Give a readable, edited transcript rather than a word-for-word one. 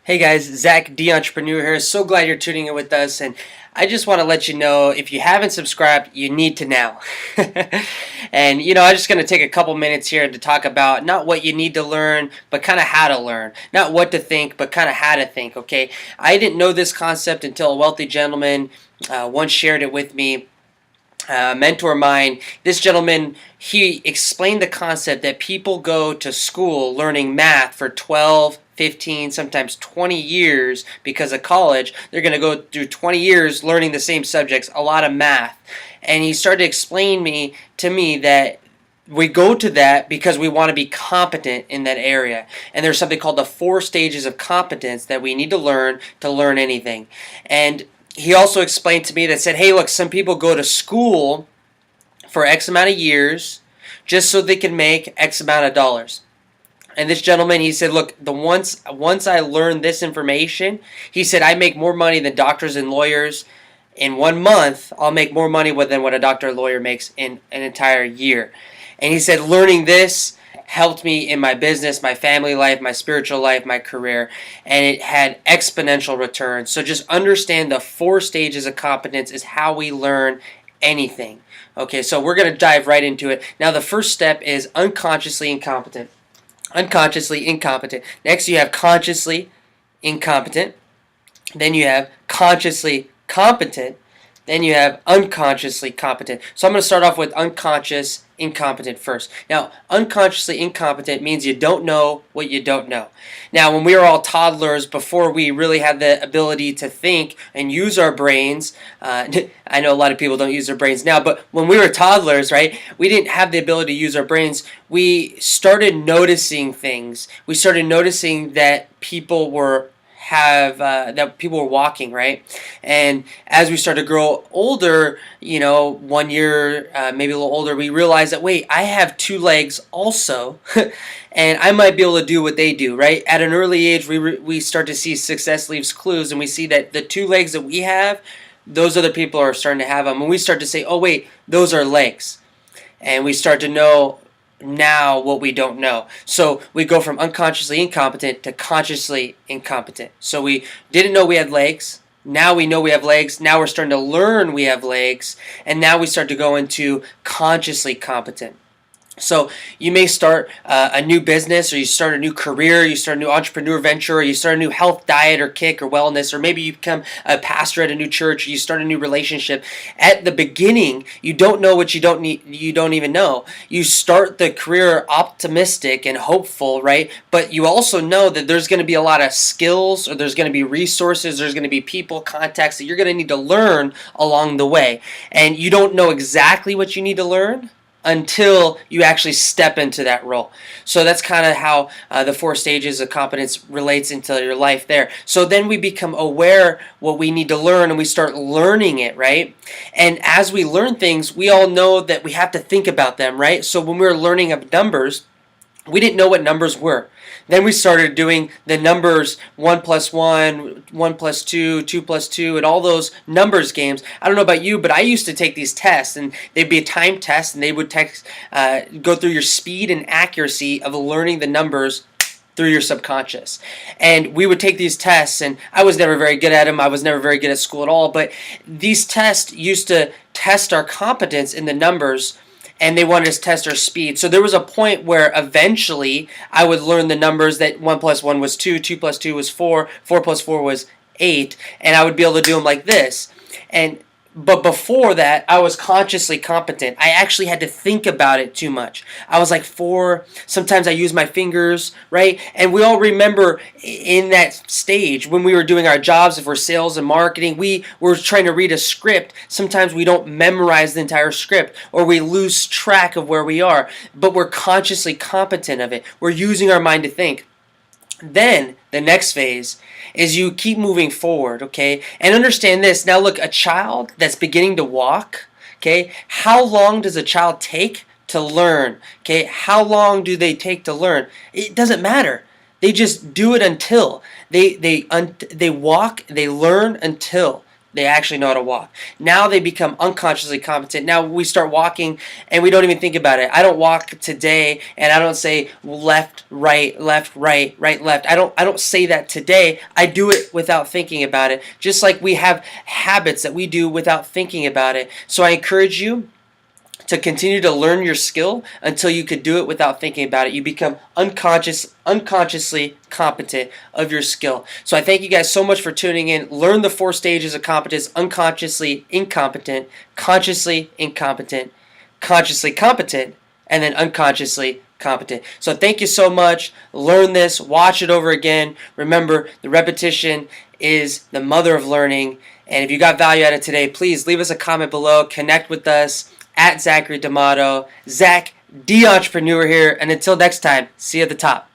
Hey guys, Zach, the Entrepreneur here. So glad you're tuning in with us, and I just want to let you know if you haven't subscribed, you need to now. And I'm just going to take a couple minutes here to talk about not what you need to learn, but kind of how to learn. Not what to think, but kind of how to think, okay? I didn't know this concept until a wealthy gentleman once shared it with me. A mentor of mine, this gentleman, he explained the concept that people go to school learning math for 12, 15, sometimes 20 years because of college. They're going to go through 20 years learning the same subjects, a lot of math. And he started to explain to me that we go to that because we want to be competent in that area. And there's something called the 4 stages of competence that we need to learn anything. And he also explained to me that said, hey, look, some people go to school for X amount of years just so they can make X amount of dollars. And this gentleman, he said, look, once I learned this information, he said, I make more money than doctors and lawyers. In 1 month, I'll make more money than what a doctor or lawyer makes in an entire year. And he said, learning this helped me in my business, my family life, my spiritual life, my career, and it had exponential returns. So just understand the 4 stages of competence is how we learn anything. Okay, so we're going to dive right into it. Now, the first step is unconsciously incompetent. Unconsciously incompetent. Next, you have consciously incompetent. Then you have consciously competent. Then you have unconsciously competent. So I'm going to start off with unconscious incompetent first. Now, unconsciously incompetent means you don't know what you don't know. Now, when we were all toddlers, before we really had the ability to think and use our brains, I know a lot of people don't use their brains now, but when we were toddlers, right, we didn't have the ability to use our brains. We started noticing things. We started noticing that people were walking, right? And as we started to grow older, 1 year, maybe a little older, we realized that, wait, I have 2 legs also, and I might be able to do what they do, right? At an early age, we start to see success leaves clues, and we see that the 2 legs that we have, those other people are starting to have them, and we start to say, oh, wait, those are legs. And we start to know now what we don't know. So we go from unconsciously incompetent to consciously incompetent. So we didn't know we had legs. Now we know we have legs. Now we're starting to learn we have legs. And now we start to go into consciously competent. So you may start a new business, or you start a new career, you start a new entrepreneur venture, or you start a new health diet or kick or wellness, or maybe you become a pastor at a new church, or you start a new relationship. At the beginning, you don't know what you don't even know. You start the career optimistic and hopeful, right? But you also know that there's going to be a lot of skills, or there's going to be resources, there's going to be people, contacts that you're going to need to learn along the way. And you don't know exactly what you need to learn until you actually step into that role. So that's kind of how the 4 stages of competence relates into your life there. So then we become aware what we need to learn, and we start learning it, right? And as we learn things, we all know that we have to think about them, right? So when we were learning of numbers, we didn't know what numbers were. Then we started doing the numbers 1 plus 1, 1 plus 2, 2 plus 2, and all those numbers games. I don't know about you, but I used to take these tests, and they'd be a time test, and they would go through your speed and accuracy of learning the numbers through your subconscious. And we would take these tests, and I was never very good at them. I was never very good at school at all, but these tests used to test our competence in the numbers, and they wanted us to test our speed. So there was a point where eventually I would learn the numbers that 1 plus 1 was 2, 2 plus 2 was 4, 4 plus 4 was 8, and I would be able to do them like this. But before that, I was consciously competent. I actually had to think about it too much. I was like 4. Sometimes I use my fingers, right? And we all remember in that stage when we were doing our jobs, if we're sales and marketing, we were trying to read a script. Sometimes we don't memorize the entire script, or we lose track of where we are. But we're consciously competent of it. We're using our mind to think. Then the next phase is you keep moving forward, okay? And understand this. Now look, a child that's beginning to walk, okay, how long does a child take to learn? Okay, how long do they take to learn? It doesn't matter. They just do it until they walk, they learn until They actually know how to walk. Now they become unconsciously competent. Now we start walking and we don't even think about it. I don't walk today and I don't say left, right, right, left. I don't say that today. I do it without thinking about it. Just like we have habits that we do without thinking about it. So I encourage you to continue to learn your skill until you could do it without thinking about it. You become unconsciously competent of your skill. So I thank you guys so much for tuning in. Learn the 4 stages of competence: unconsciously incompetent, consciously incompetent, consciously competent, and then unconsciously competent. So thank you so much. Learn this, watch it over again. Remember, the repetition is the mother of learning. And if you got value out of today, please leave us a comment below. Connect with us at Zachary D'Amato. Zach, the Entrepreneur here. And until next time, see you at the top.